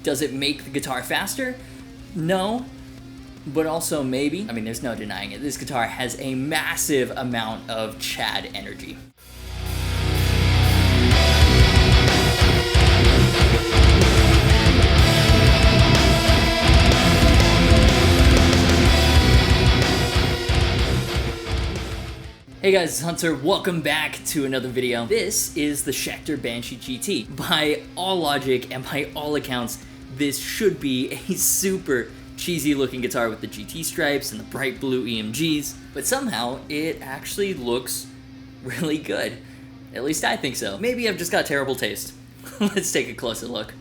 Does it make the guitar faster? No, but also maybe. I mean, there's no denying it. This guitar has a massive amount of Chad energy. Hey guys, it's Hunter. Welcome back to another video. This is the Schecter Banshee GT. By all logic and by all accounts, this should be a super cheesy looking guitar with the GT stripes and the bright blue EMGs, but somehow it actually looks really good. At least I think so. Maybe I've just got terrible taste. Let's take a closer look.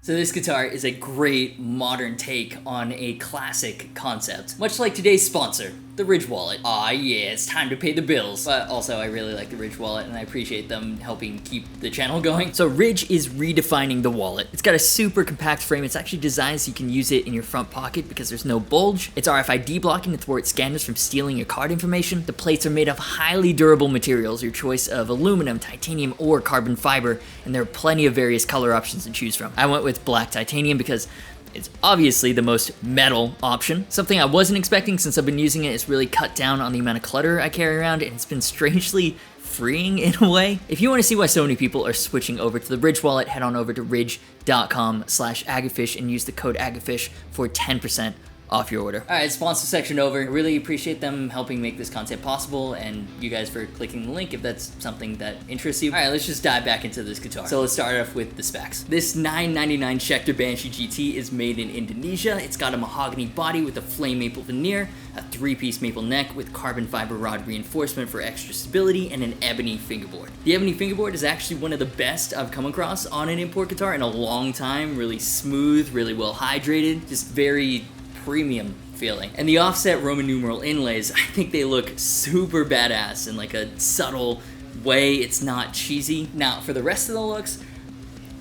So this guitar is a great modern take on a classic concept, much like today's sponsor, the Ridge Wallet. Aw yeah, it's time to pay the bills. But also I really like the Ridge Wallet and I appreciate them helping keep the channel going. So Ridge is redefining the wallet. It's got a super compact frame. It's actually designed so you can use it in your front pocket because there's no bulge. It's RFID blocking to thwart scanners from stealing your card information. The plates are made of highly durable materials, your choice of aluminum, titanium, or carbon fiber, and there are plenty of various color options to choose from. I went with black titanium because it's obviously the most metal option. Something I wasn't expecting since I've been using it. It's really cut down on the amount of clutter I carry around, and it's been strangely freeing in a way. If you want to see why so many people are switching over to the Ridge wallet, head on over to ridge.com/Agufish and use the code Agufish for 10% off your order. Alright, sponsor section over. I really appreciate them helping make this content possible and you guys for clicking the link if that's something that interests you. Alright, let's just dive back into this guitar. So let's start off with the specs. This $999 Schecter Banshee GT is made in Indonesia. It's got a mahogany body with a flame maple veneer, a 3-piece maple neck with carbon fiber rod reinforcement for extra stability, and an ebony fingerboard. The ebony fingerboard is actually one of the best I've come across on an import guitar in a long time. Really smooth, really well hydrated, just very premium feeling. And the offset Roman numeral inlays, I think they look super badass in like a subtle way. It's not cheesy. Now for the rest of the looks,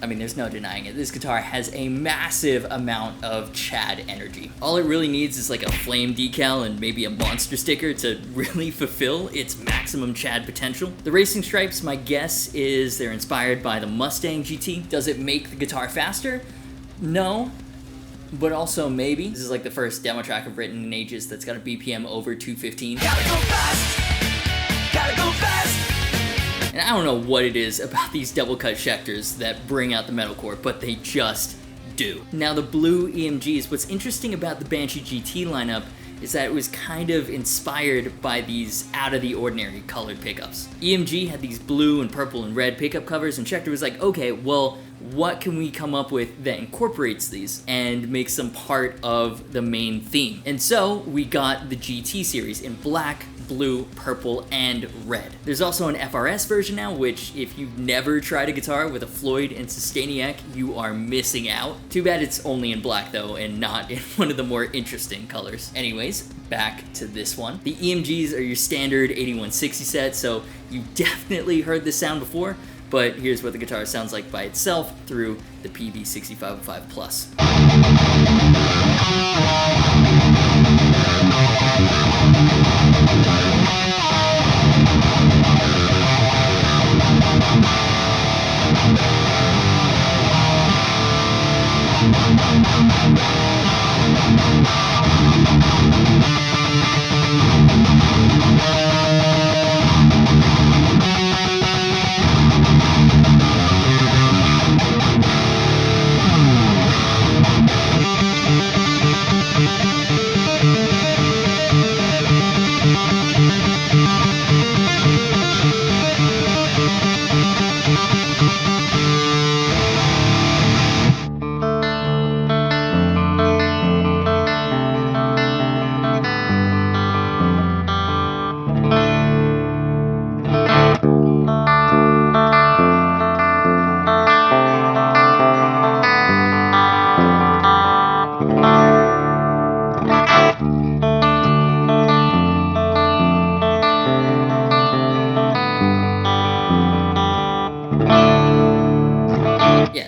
I mean, there's no denying it. This guitar has a massive amount of Chad energy. All it really needs is like a flame decal and maybe a monster sticker to really fulfill its maximum Chad potential. The racing stripes, my guess is they're inspired by the Mustang GT. Does it make the guitar faster? No, but also maybe. This is like the first demo track I've written in ages that's got a BPM over 215. Gotta go fast! Gotta go fast! And I don't know what it is about these double cut Schecters that bring out the metalcore, but they just do. Now the blue EMGs, what's interesting about the Banshee GT lineup is that it was kind of inspired by these out of the ordinary colored pickups. EMG had these blue and purple and red pickup covers, and Schecter was like, okay, well, what can we come up with that incorporates these and makes them part of the main theme? And so we got the GT series in black, blue, purple, and red. There's also an FRS version now, which if you've never tried a guitar with a Floyd and Sustainiac, you are missing out. Too bad it's only in black though, and not in one of the more interesting colors. Anyways, back to this one. The EMGs are your standard 8160 set, so you definitely heard this sound before, but here's what the guitar sounds like by itself through the PV6505 Plus.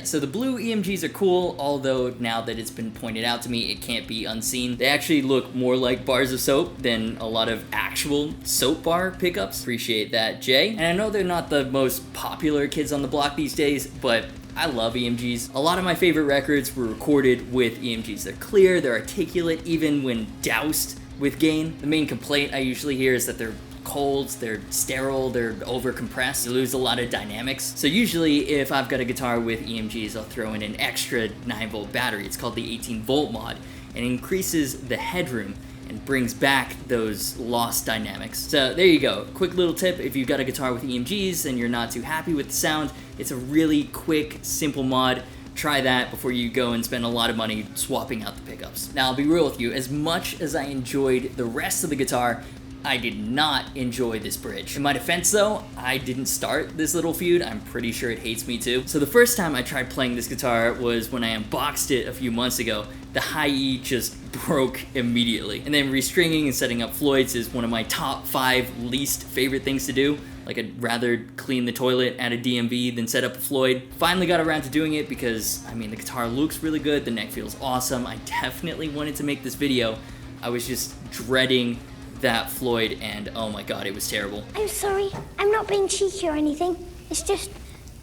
So the blue EMGs are cool, although now that it's been pointed out to me, it can't be unseen. They actually look more like bars of soap than a lot of actual soap bar pickups. Appreciate that, Jay. And I know they're not the most popular kids on the block these days, but I love EMGs. A lot of my favorite records were recorded with EMGs. They're clear, they're articulate, even when doused with gain. The main complaint I usually hear is that they're cold, they're sterile, they're over compressed. You lose a lot of dynamics. So usually if I've got a guitar with EMGs, I'll throw in an extra 9-volt battery. It's called the 18-volt mod, and it increases the headroom and brings back those lost dynamics. So there you go. Quick little tip, if you've got a guitar with EMGs and you're not too happy with the sound, it's a really quick, simple mod. Try that before you go and spend a lot of money swapping out the pickups. Now I'll be real with you, as much as I enjoyed the rest of the guitar, I did not enjoy this bridge. In my defense though, I didn't start this little feud. I'm pretty sure it hates me too. So the first time I tried playing this guitar was when I unboxed it a few months ago. The high E just broke immediately. And then restringing and setting up Floyd's is one of my top 5 least favorite things to do. Like, I'd rather clean the toilet at a DMV than set up a Floyd. Finally got around to doing it because, I mean, the guitar looks really good, the neck feels awesome. I definitely wanted to make this video. I was just dreading that Floyd, and oh my god, it was terrible. I'm sorry, I'm not being cheeky or anything. It's just,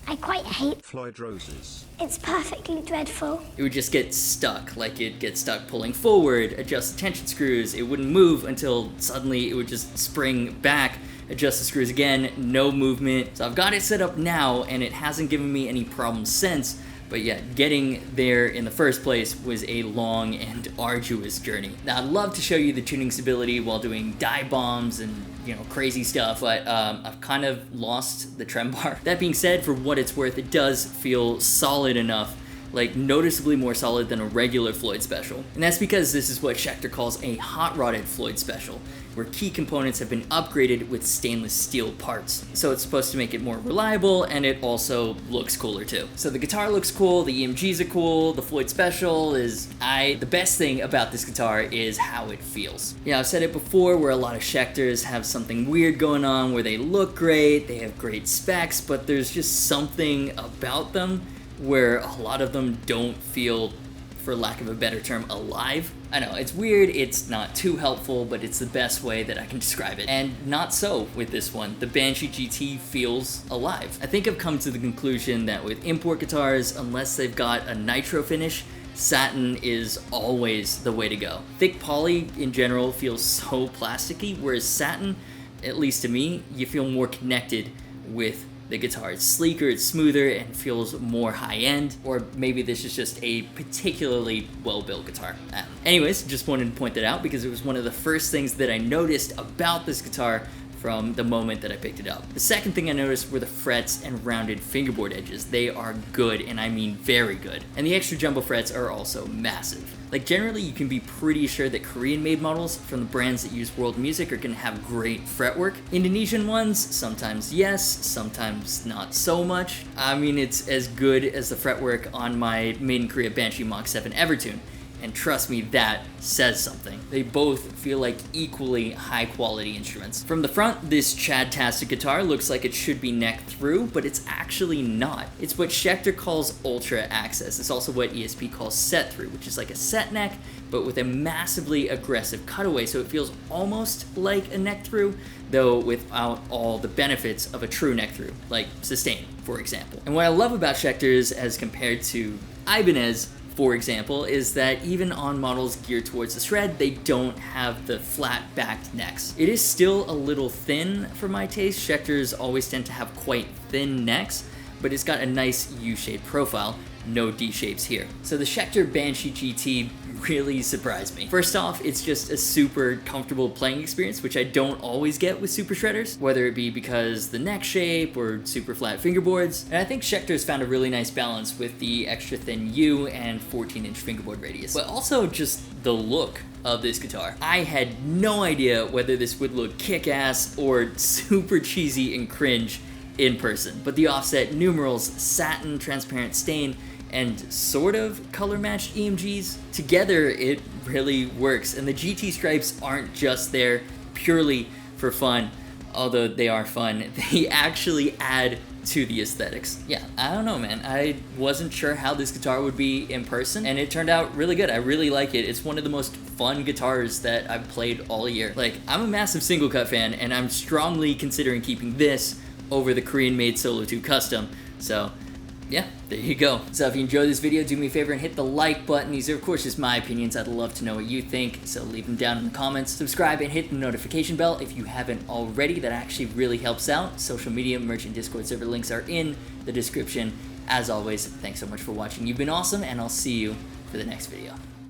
I quite hate Floyd Roses. It's perfectly dreadful. It would just get stuck, like it'd get stuck pulling forward, adjust the tension screws, it wouldn't move until suddenly it would just spring back, adjust the screws again, no movement. So I've got it set up now, and it hasn't given me any problems since. But yeah, getting there in the first place was a long and arduous journey. Now, I'd love to show you the tuning stability while doing dive bombs and, you know, crazy stuff, but I've kind of lost the trem bar. That being said, for what it's worth, it does feel solid enough, like noticeably more solid than a regular Floyd Special. And that's because this is what Schecter calls a hot-rodded Floyd Special, where key components have been upgraded with stainless steel parts. So it's supposed to make it more reliable, and it also looks cooler too. So the guitar looks cool, the EMGs are cool, the Floyd Special is the best thing about this guitar is how it feels. Yeah, I've said it before, where a lot of Schecters have something weird going on, where they look great, they have great specs, but there's just something about them where a lot of them don't feel, for lack of a better term, alive. I know, it's weird, it's not too helpful, but it's the best way that I can describe it. And not so with this one. The Banshee GT feels alive. I think I've come to the conclusion that with import guitars, unless they've got a nitro finish, satin is always the way to go. Thick poly in general feels so plasticky, whereas satin, at least to me, you feel more connected with the guitar. It's sleeker, it's smoother, and feels more high-end, or maybe this is just a particularly well-built guitar. Anyways, just wanted to point that out because it was one of the first things that I noticed about this guitar from the moment that I picked it up. The second thing I noticed were the frets and rounded fingerboard edges. They are good, and I mean very good. And the extra jumbo frets are also massive. Like generally you can be pretty sure that Korean made models from the brands that use world music are gonna have great fretwork. Indonesian ones, sometimes yes, sometimes not so much. I mean, it's as good as the fretwork on my Made in Korea Banshee Mach 7 Evertune. And trust me, that says something. They both feel like equally high quality instruments. From the front, this Chad-tastic guitar looks like it should be neck through, but it's actually not. It's what Schecter calls ultra access. It's also what ESP calls set through, which is like a set neck, but with a massively aggressive cutaway, so it feels almost like a neck through, though without all the benefits of a true neck through, like sustain, for example. And what I love about Schecters as compared to Ibanez, for example, is that even on models geared towards the shred, they don't have the flat-backed necks. It is still a little thin for my taste. Schecters always tend to have quite thin necks, but it's got a nice U-shaped profile. No D-shapes here. So the Schecter Banshee GT really surprised me. First off, it's just a super comfortable playing experience, which I don't always get with super shredders, whether it be because the neck shape or super flat fingerboards. And I think Schecter's found a really nice balance with the extra thin U and 14-inch fingerboard radius, but also just the look of this guitar. I had no idea whether this would look kick-ass or super cheesy and cringe in person, but the offset numerals, satin transparent stain, and sort of color-matched EMGs, together it really works. And the GT stripes aren't just there purely for fun, although they are fun. They actually add to the aesthetics. Yeah, I don't know, man. I wasn't sure how this guitar would be in person, and it turned out really good. I really like it. It's one of the most fun guitars that I've played all year. Like, I'm a massive single cut fan, and I'm strongly considering keeping this over the Korean-made Solo 2 Custom. So yeah, there you go. So if you enjoyed this video, do me a favor and hit the like button. These are of course just my opinions. I'd love to know what you think, so leave them down in the comments. Subscribe and hit the notification bell if you haven't already. That actually really helps out. Social media, merch, and Discord server links are in the description. As always, thanks so much for watching. You've been awesome, and I'll see you for the next video.